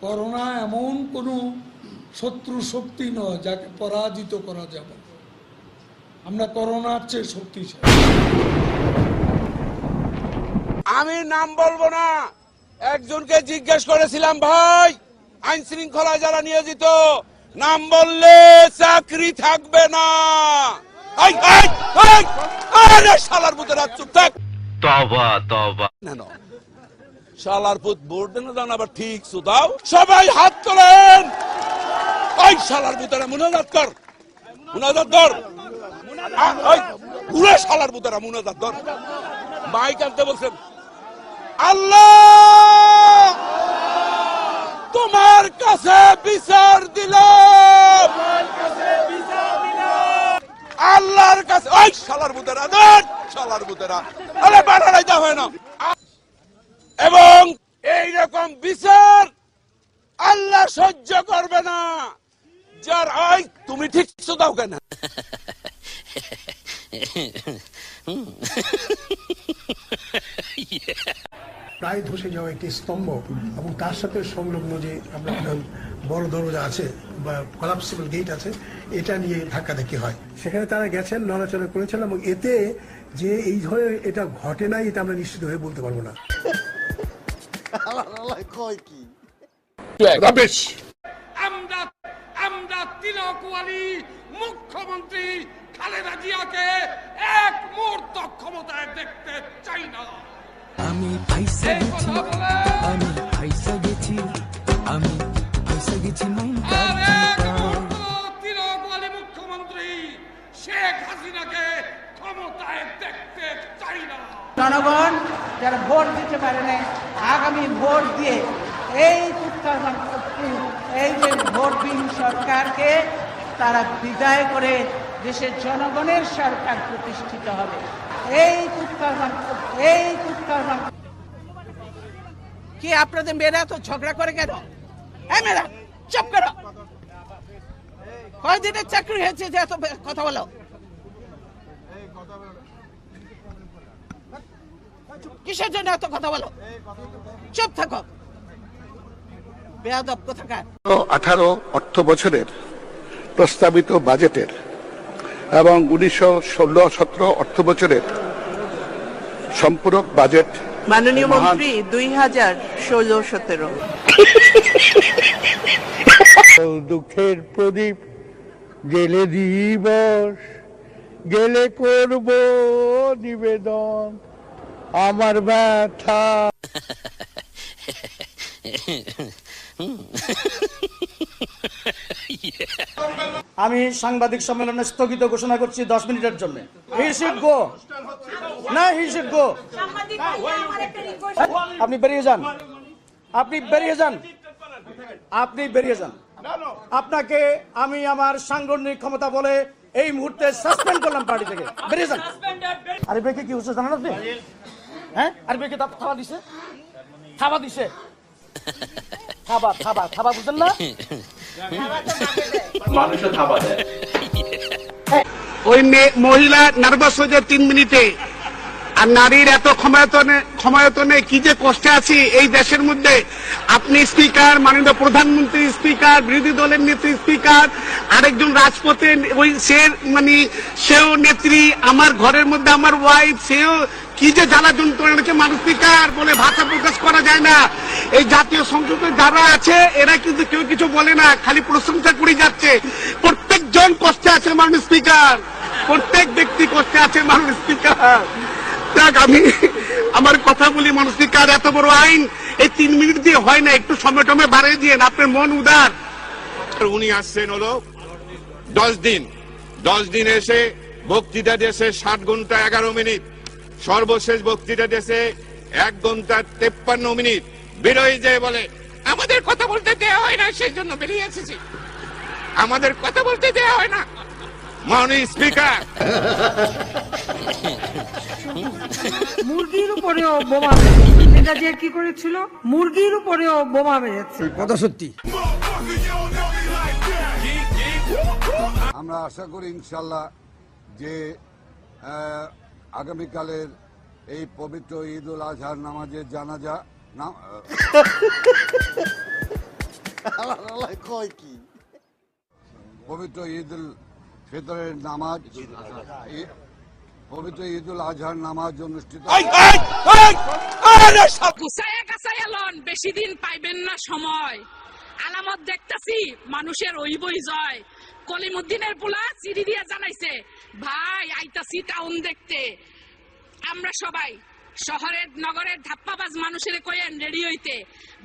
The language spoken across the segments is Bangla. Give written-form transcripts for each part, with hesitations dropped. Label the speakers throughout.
Speaker 1: করোনা এমন কোনো শত্রু শক্তি নয় যাকে পরাজিত করা যাবে। আমরা করোনার চেয়ে শক্তিশালী।
Speaker 2: আমি নাম বলবো না, একজনকে জিজ্ঞেস করেছিলাম, ভাই আইন শৃঙ্খলা যারা নিয়োজিত নাম বললে চাকরি থাকবে না। শালার পুতের চুপ থাক।
Speaker 3: তওবা তওবা।
Speaker 2: শালার পুত ভোট দেন দাও আবার ঠিক সুদাও। সবাই হাত তোলেন। ওই শালার পুতেরা মুনাজাত কর, মুনাজাত কর। পুরো শালার পুতেরা মুনাজাত কর। মাইক আনতে বলছেন। আল্লাহ তোমার কাছে বিচার দিলাম, আল্লাহর কাছে। ওই শালার পুতেরা দেন, শালার পুতেরা আরে বাড়াই দেওয়া হয় না। এবং এইরকম বিচার আল্লাহ সহ্য করবে না। যার ওই তুমি ঠিক দাও কেন?
Speaker 4: প্রায় ধসে যাওয়া একটি স্তম্ভ এবং তার সাথে সংলগ্ন যে আমরা বড় দরজা আছে বা কলাপসিবল গেট আছে, এটা নিয়ে ধাক্কাধাক্কি হয়। সেখানে তারা গেছেন, নড়াচড়া করেছেন এবং এতে যে এই ধরে এটা ঘটে নাই এটা আমরা নিশ্চিত হয়ে বলতে পারবো না।
Speaker 1: আমরা তিলক ওয়ালি মুখ্যমন্ত্রী খালেদা জিয়াকে এক মুহূর্ত ক্ষমতায় দেখতে চাই না।
Speaker 5: আমি ফাইসা গেছি, আমি ফাইসা গেছি, আমি ফাইসা গেছি।
Speaker 1: তিলক ওয়ালি মুখ্যমন্ত্রী শেখ হাসিনাকে ক্ষমতায় দেখতে চাই না।
Speaker 6: জনগণ যারা ভোট দিতে পারে না, আগামী ভোট দিয়ে এই এই যে ভোটবিহীন সরকারকে তারা বিদায় করে দেশের জনগণের সরকার প্রতিষ্ঠিত হবে। কি আপনাদের মেয়েরা তো ঝগড়া করে কেন? মেয়েরা চুপ করো। কয়দিনের চাকরি হয়েছে যে এত কথা বলো? কিসের জন্য এত কথা বলো? চুপ থাকো। বেয়াদব কোথাকার।
Speaker 7: 18 অর্থ বছরের প্রস্তাবিত বাজেটের এবং 1916-17 অর্থ বছরের সম্পূরক বাজেট
Speaker 8: মাননীয় মন্ত্রী 2016-17
Speaker 9: দুঃখের প্রদীপ গেলে দিবস, গেলে করব নিবেদন আমার ব্যথা।
Speaker 10: আমি সাংবাদিক সম্মেলনে স্থগিত ঘোষণা করছি 10 মিনিটের জন্য। হি শুড গো, না হি শুড গো। আপনি বেরিয়ে যান, আপনি বেরিয়ে যান, আপনি বেরিয়ে যান। আপনাকে আমি আমার সাংগঠনিক ক্ষমতা বলে এই মুহূর্তে সাসপেন্ড করলাম পার্টি থেকে। বেরিয়ে যান। আরে বেকে কি হচ্ছে জানেন আপনি? হ্যাঁ, আরে বেকে থাবা দিছে, থাবা দিছে, থাবা থাবা থাবা, বুঝলেন না?
Speaker 3: মানুষও থাবা দেয়।
Speaker 7: ওই মহিলা নার্ভাস হয়ে যায় 3 মিনিটে। আর নারীর এত ক্ষমতায়তনে কি যে কষ্টে আছি এই দেশের মধ্যে। আপনি স্পিকার, মাননীয় প্রধানমন্ত্রী স্পিকার, বিরোধী দলের নেত্রী স্পিকার, আরেকজন রাজপথে ওই সেও নেত্রী, আমার ঘরের মধ্যে আমার ওয়াইফ, সেও কি যে জ্বালা যন্ত্রণা মানুষ স্পিকার বলে ভাষা প্রকাশ করা যায় না। এই জাতীয় সংসদে যারা আছে এরা কিন্তু কেউ কিছু বলে না, খালি প্রশংসা করে যাচ্ছে। প্রত্যেকজন কষ্টে আছে মাননীয় স্পিকার, প্রত্যেক ব্যক্তি কষ্টে আছে মাননীয় স্পিকার। আমি আমার কথা বলি মাননীয় স্পিকার, এত বড় আইন এই 3 মিনিট দিয়ে হয় না, একটু সময় টমে বাড়িয়ে দিয়ে আপনার মন উদার।
Speaker 2: উনি আসছেন হলো 10 দিন এসে বক্তৃতা দিয়েছে 7 ঘন্টা 11 মিনিট। সর্বশেষ বক্তৃতা দিয়েছে 1 ঘন্টা 53 মিনিট। বেরোয় যায় বলে আমাদের কথা বলতে দেওয়া হয় না, সেই জন্য বেরিয়ে এসেছি। আমাদের কথা বলতে দেওয়া হয় না মাননীয় স্পিকার।
Speaker 6: মুরগির উপরেও বোমা, এটা যে কি করেছিল, মুরগির উপরেও বোমা মেরেছে।
Speaker 10: কথা সত্যি।
Speaker 11: আমরা আশা করি ইনশাল্লাহ যে আগামীকালের এই পবিত্র ঈদ উল আজহার নামাজের জানাজা পবিত্র ঈদ উল ফিতরের নামাজ, পবিত্র ঈদ উল আজহার নামাজ অনুষ্ঠিত।
Speaker 12: বেশি দিন পাইবেন না সময়, আলামত দেখতেছি মানুষের ওই বই জয়। কলিমুদ্দিনের পোলা চিঠি দিয়ে জানাইছে, ভাই আইতাছি টাউন দেখতে। আমরা সবাই শহরের নগরের ধাপ্পাবাজ মানুষের কয়েন রেডি হইতে,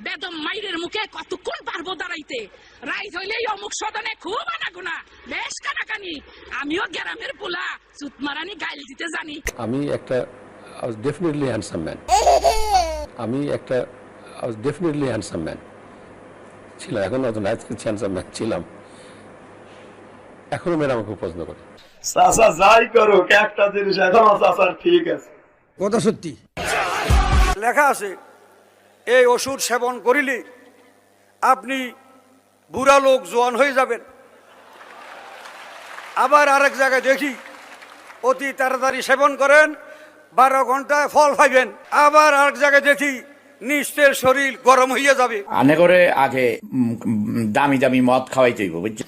Speaker 12: বেদম মাইরের মুখে কতক্ষণ পারবো দাঁড়াইতে। রাইত হইলেই অমুক সদনে খুব আনাগোনা, বেশ কানাকানি। আমিও গ্রামের পোলা, সুতমারানি গাইল দিতে জানি।
Speaker 13: আমি একটা definitely handsome man, definitely handsome man ছিলাম, এখন অত হ্যান্ডসাম ম্যান ছিলাম, এখনো মেয়েরা আমাকে পছন্দ করে।
Speaker 10: চাচা যাই করুক, একটা জিনিস এখনো চাচার ঠিক আছে,
Speaker 7: কথা সত্যি।
Speaker 10: লেখা আছে এই ওষুধ সেবন করিলে আপনি বুড়া লোক জোয়ান হয়ে যাবেন। আবার আরেক জায়গায় দেখি অতি তাড়াতাড়ি সেবন করেন, 12 ঘন্টায় ফল পাইবেন। আবার আরেক জায়গায় দেখি নিশ্চয় শরীর গরম হইয়া যাবে।
Speaker 3: আনে করে আগে দামি দামি মদ খাওয়াইতে হইব, বুঝছো?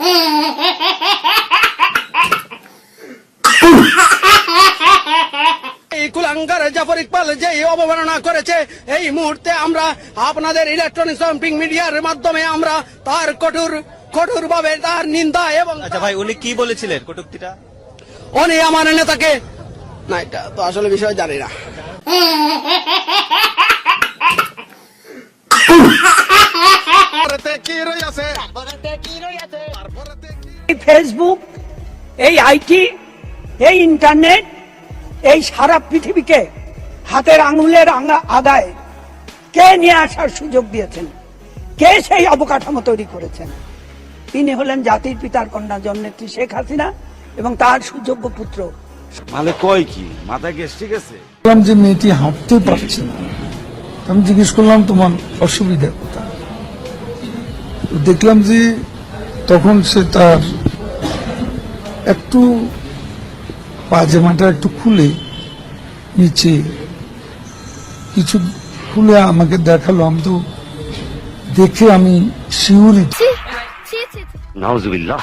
Speaker 7: এই কুলাঙ্গার জাফর ইকবাল যে অবমাননা করেছে, এই মুহূর্তে আমরা আপনাদের ইলেকট্রনিক মিডিয়ার মাধ্যমে আমরা তার কঠোর ভাবে তার নিন্দা এবং।
Speaker 14: আচ্ছা ভাই, উনি কি বলেছিলেন কটূক্তিটা?
Speaker 7: উনি আমার নেতাকে, না এটা তো আসলে বিষয় জানি না।
Speaker 6: ফেসবুক, এই আইটি, এই ইন্টারনেট, এই সারা পৃথিবীকে হাতের আঙুলের আগায় কে নিয়ে আসার সুযোগ দিয়েছেন? কে সেই অবকাঠামো তৈরি করেছেন? তিনি হলেন জাতির পিতার কন্যা জননেত্রী শেখ হাসিনা এবং তার সুযোগ্য পুত্র।
Speaker 14: মানে কয় কি মাথা গেছে? ঠিক আছে,
Speaker 9: দেখলাম যে মেয়েটি হাঁটতে পারছে না, আমি জিজ্ঞেস করলাম তোমার অসুবিধা কোথায়? দেখলাম যে তখন সে তার একটু পায়জামাটা একটু খুলে নিচে কিছু খুলে আমাকে দেখালো। আমি তো দেখে আমি শিউরিত।
Speaker 3: নাউজুবিল্লাহ।